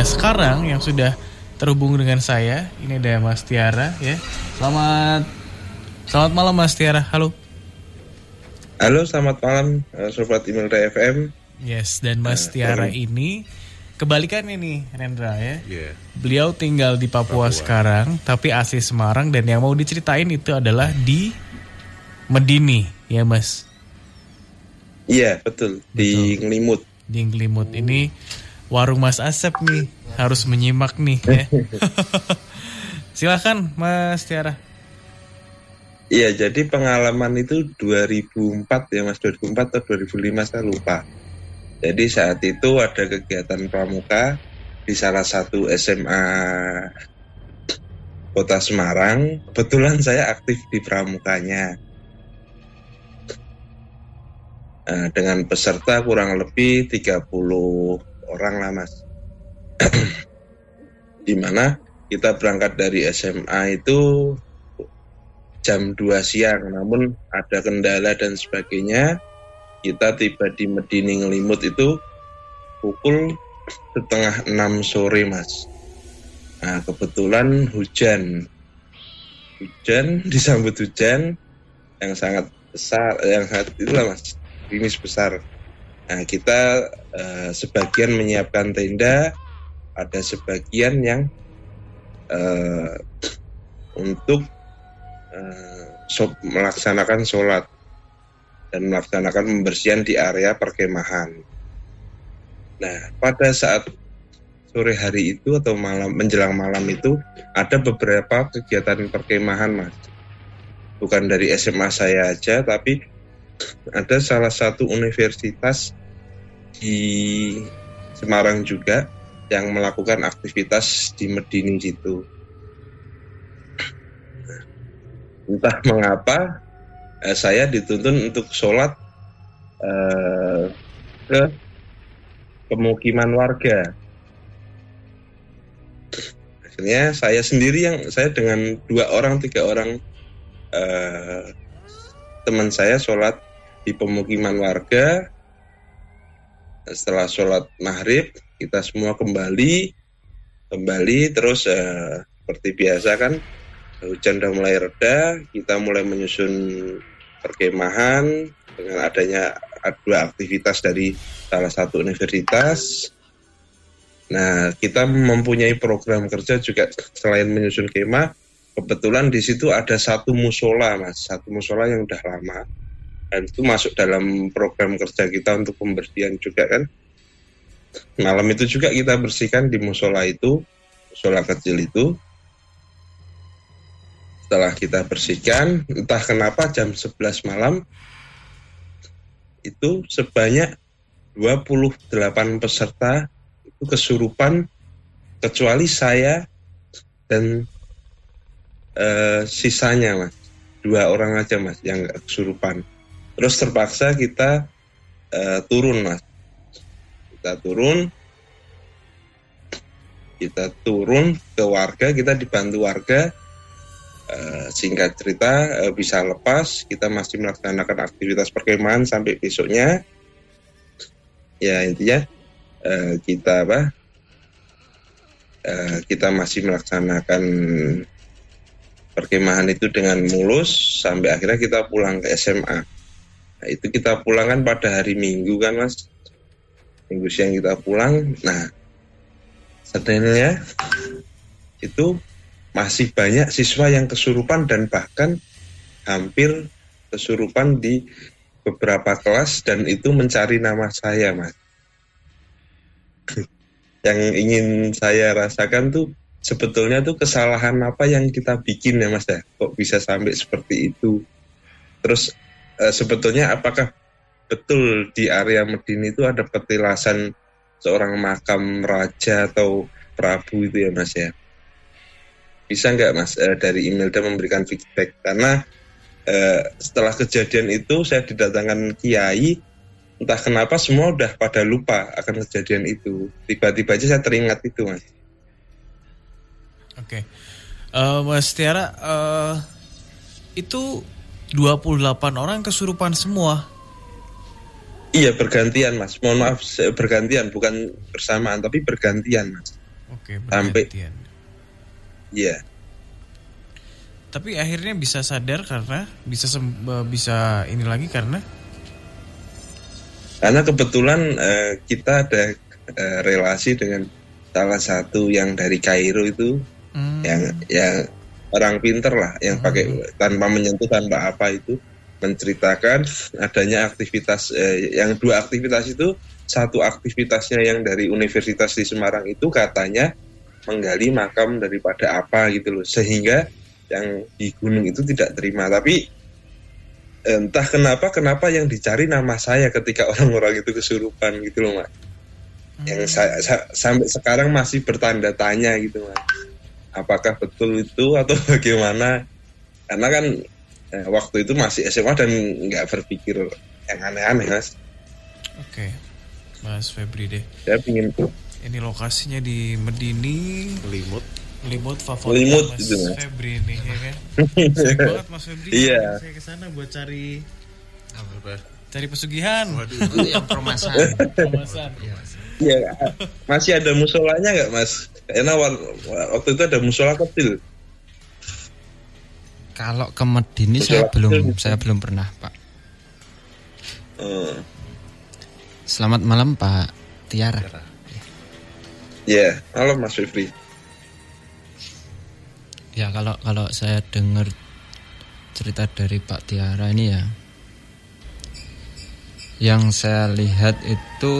Nah sekarang yang sudah terhubung dengan saya, ini ada Mas Tiara ya. Selamat malam Mas Tiara, halo. Halo, selamat malam Sobat Imilda FM. Yes, dan Mas Tiara ini kebalikannya nih Rendra ya. Yeah. Beliau tinggal di Papua sekarang, tapi asli Semarang, dan yang mau diceritain itu adalah di Medini, ya Mas? Iya, betul. Di Ngelimut. Di Ngelimut. Ini warung Mas Asep nih, harus menyimak nih ya. Silakan Mas Tiara. Iya, jadi pengalaman itu 2004 ya Mas, 2004 atau 2005 saya lupa. Jadi saat itu ada kegiatan pramuka di salah satu SMA Kota Semarang. Kebetulan saya aktif di pramukanya. Dengan peserta kurang lebih 30 orang lah Mas. Dimana kita berangkat dari SMA itu jam 2 siang, namun ada kendala dan sebagainya. Kita tiba di Medini Ngelimut itu pukul 5:30 sore Mas. Nah kebetulan hujan disambut hujan yang sangat besar, yang sangat itulah Mas, gerimis besar. Nah kita sebagian menyiapkan tenda, ada sebagian yang untuk melaksanakan sholat dan melaksanakan pembersihan di area perkemahan. Nah, pada saat sore hari itu atau menjelang malam itu ada beberapa kegiatan perkemahan, Mas. Bukan dari SMA saya aja, tapi ada salah satu universitas di Semarang juga yang melakukan aktivitas di Medini situ. Entah mengapa saya dituntun untuk sholat ke pemukiman warga. Akhirnya saya dengan 3 orang teman saya sholat di pemukiman warga. Setelah sholat maghrib kita semua kembali terus seperti biasa kan, hujan udah mulai reda, kita mulai menyusun perkemahan dengan adanya 2 aktivitas dari salah satu universitas. Nah, kita mempunyai program kerja juga selain menyusun kemah. Kebetulan di situ ada satu musola, Mas, satu musola yang udah lama, dan itu masuk dalam program kerja kita untuk pembersihan juga kan. Malam itu juga kita bersihkan di musola itu, musola kecil itu. Setelah kita bersihkan, entah kenapa jam 11 malam itu sebanyak 28 peserta itu kesurupan, kecuali saya dan sisanya Mas, 2 orang aja Mas yang gak kesurupan. Terus terpaksa kita turun Mas, kita turun ke warga, kita dibantu warga. Singkat cerita bisa lepas, kita masih melaksanakan aktivitas perkemahan sampai besoknya. Ya intinya kita masih melaksanakan perkemahan itu dengan mulus sampai akhirnya kita pulang ke SMA. Nah, itu kita pulang kan pada hari Minggu kan Mas, Minggu siang kita pulang. Nah sebenarnya itu masih banyak siswa yang kesurupan dan bahkan hampir kesurupan di beberapa kelas, dan itu mencari nama saya Mas. Yang ingin saya rasakan tuh sebetulnya tuh kesalahan apa yang kita bikin ya Mas ya, kok bisa sampai seperti itu. Terus sebetulnya apakah betul di area Medini itu ada petilasan seorang makam raja atau prabu itu ya Mas ya? Bisa nggak Mas dari Imilda memberikan feedback, karena setelah kejadian itu saya didatangkan kiai, entah kenapa semua udah pada lupa akan kejadian itu, tiba-tiba aja saya teringat itu Mas. Oke. Mas Tiara, itu 28 orang kesurupan semua? Iya bergantian Mas, mohon maaf bergantian, bukan bersamaan tapi bergantian Mas. Oke, sampai bergantian. ya. Tapi akhirnya bisa sadar karena bisa ini lagi karena Kebetulan kita ada relasi dengan salah satu yang dari Kairo itu, yang orang pinter lah, yang pakai tanpa menyentuh, tanpa apa itu, menceritakan adanya aktivitas yang 2 aktivitas itu. Satu aktivitasnya yang dari Universitas di Semarang itu katanya menggali makam daripada apa gitu loh, sehingga yang di gunung itu tidak terima. Tapi entah kenapa yang dicari nama saya ketika orang-orang itu kesurupan gitu loh Mas. Yang saya sampai sekarang masih bertanda tanya gitu Mas, apakah betul itu atau bagaimana, karena kan waktu itu masih SMA dan nggak berpikir yang aneh-aneh Mas. Oke, Mas Febri deh. Saya pingin ini lokasinya di Medini, Limut favorit Limut Mas gitu, Mas. Febri nih ya kan. Sayang banget Mas Febri. Iya. Saya kesana buat cari Apa? cari pesugihan. Waduh, itu yang permasaan. Iya, masih ada musolanya nggak Mas? Karena waktu itu ada musola kecil. Kalau ke Medini saya belum pernah, Pak. Selamat malam Pak Tiara. Ya, halo Mas Febri. Ya kalau saya dengar cerita dari Pak Tiara ini ya, yang saya lihat itu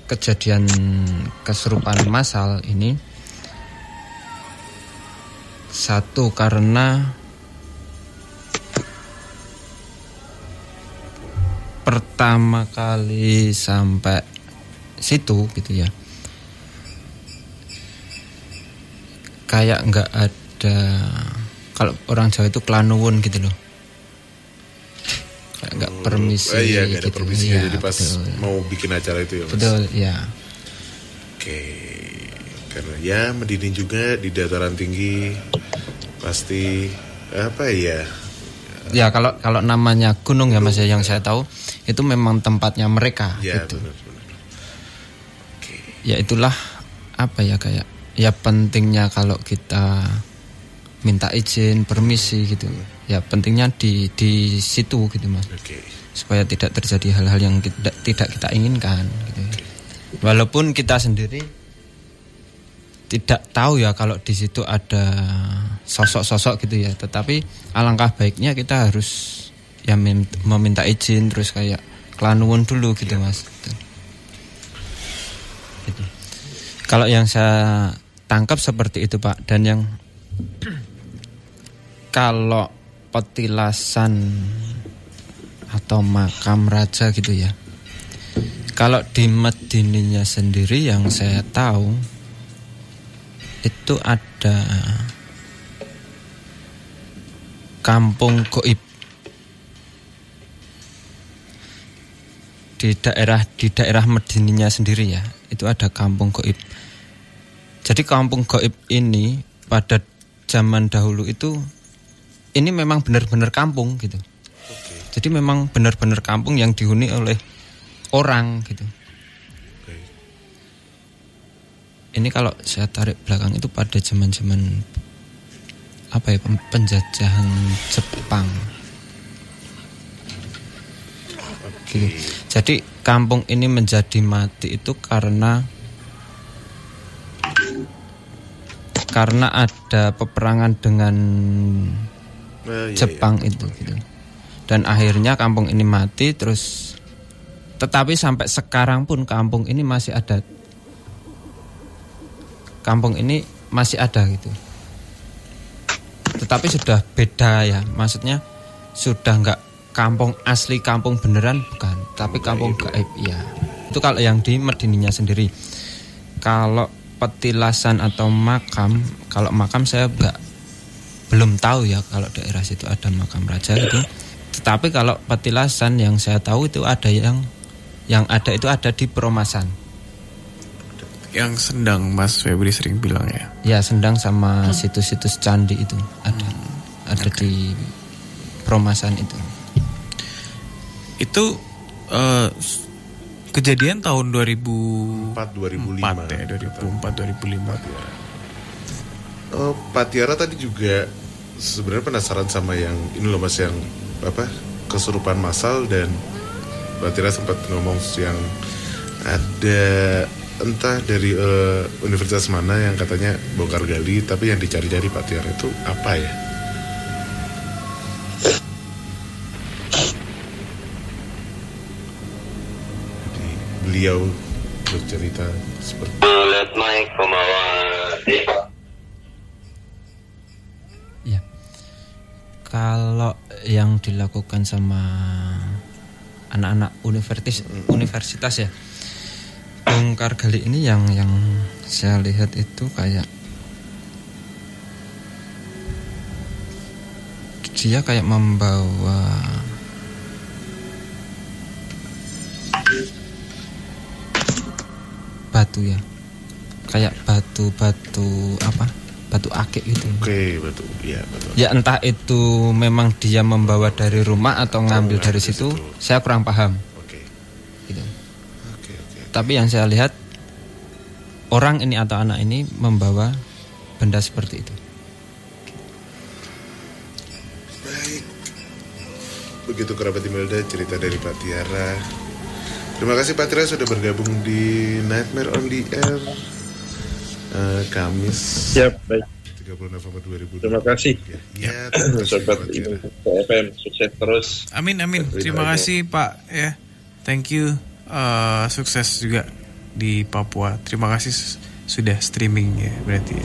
kejadian kesurupan massal ini satu karena pertama kali sampai situ gitu ya, kayak nggak ada, kalau orang Jawa itu klanuwun gitu loh, kayak nggak permisi. Iya, nggak ada gitu. permisinya Ya, jadi pas betul. mau bikin acara itu ya Mas. Betul ya. Oke, karena ya Medini juga di dataran tinggi pasti apa ya? Ya kalau namanya gunung ya Mas ya, yang saya tahu itu memang tempatnya mereka. Ya gitu. benar. Oke. Ya itulah apa ya, kayak ya pentingnya kalau kita minta izin, permisi gitu. Ya pentingnya di situ gitu Mas. Oke. Supaya tidak terjadi hal-hal yang tidak kita inginkan gitu. Walaupun kita sendiri tidak tahu ya kalau di situ ada sosok-sosok gitu ya, tetapi alangkah baiknya kita harus ya meminta izin, terus kayak klanuwun dulu gitu Mas. Gitu. Kalau yang saya tangkap seperti itu Pak, dan yang kalau petilasan atau makam raja gitu ya, kalau di Medininya sendiri yang saya tahu itu ada kampung goib di daerah Medininya sendiri ya, itu ada kampung goib. Jadi kampung goib ini pada zaman dahulu itu ini memang benar-benar kampung gitu. Jadi memang benar-benar kampung yang dihuni oleh orang gitu. Ini kalau saya tarik belakang itu pada zaman-zaman apa ya, penjajahan Jepang. Gitu. Jadi kampung ini menjadi mati itu karena ada peperangan dengan Jepang itu gitu. Dan akhirnya kampung ini mati terus, tetapi sampai sekarang pun kampung ini masih ada. Kampung ini masih ada gitu. Tetapi sudah beda ya, maksudnya sudah enggak kampung asli, kampung beneran bukan, tapi kampung gaib ya. Itu kalau yang di Medininya sendiri. Kalau petilasan atau makam, kalau makam saya belum tahu ya kalau daerah situ ada makam raja gitu. Tetapi kalau petilasan yang saya tahu itu ada yang ada itu ada di Peromasan. Yang Sendang Mas Febri sering bilang ya. Ya, Sendang sama situs-situs candi itu ada di Peromasan itu. Itu Kejadian tahun 2004 2005. ya, 2004-2005. Oh, Pak Tiara tadi juga sebenarnya penasaran sama yang ini loh Mas, yang apa, kesurupan massal, dan Pak Tiara sempat ngomong yang ada entah dari universitas mana yang katanya bongkar gali, tapi yang dicari-cari Pak Tiara itu apa ya? Jadi beliau bercerita seperti Ya. Kalau yang dilakukan sama anak-anak universitas ya, bongkar gali ini yang saya lihat itu kayak dia kayak membawa batu ya, kayak batu apa, batu akik gitu. Oke, betul. Ya, betul. Ya entah itu memang dia membawa dari rumah atau ngambil dari situ, saya kurang paham. Oke. Gitu. Oke. Tapi yang saya lihat, orang ini atau anak ini membawa benda seperti itu. Baik. Begitu kerabat Imelda cerita dari Pak Tiara. Terima kasih Pak Tiara sudah bergabung di Nightmare on the Air Kamis. Siap, baik. 30 November 2020. Terima kasih. Ya, Sobat FM, sukses terus. Amin. Terima kasih Pak ya. Thank you. Sukses juga di Papua. Terima kasih sudah streaming ya berarti.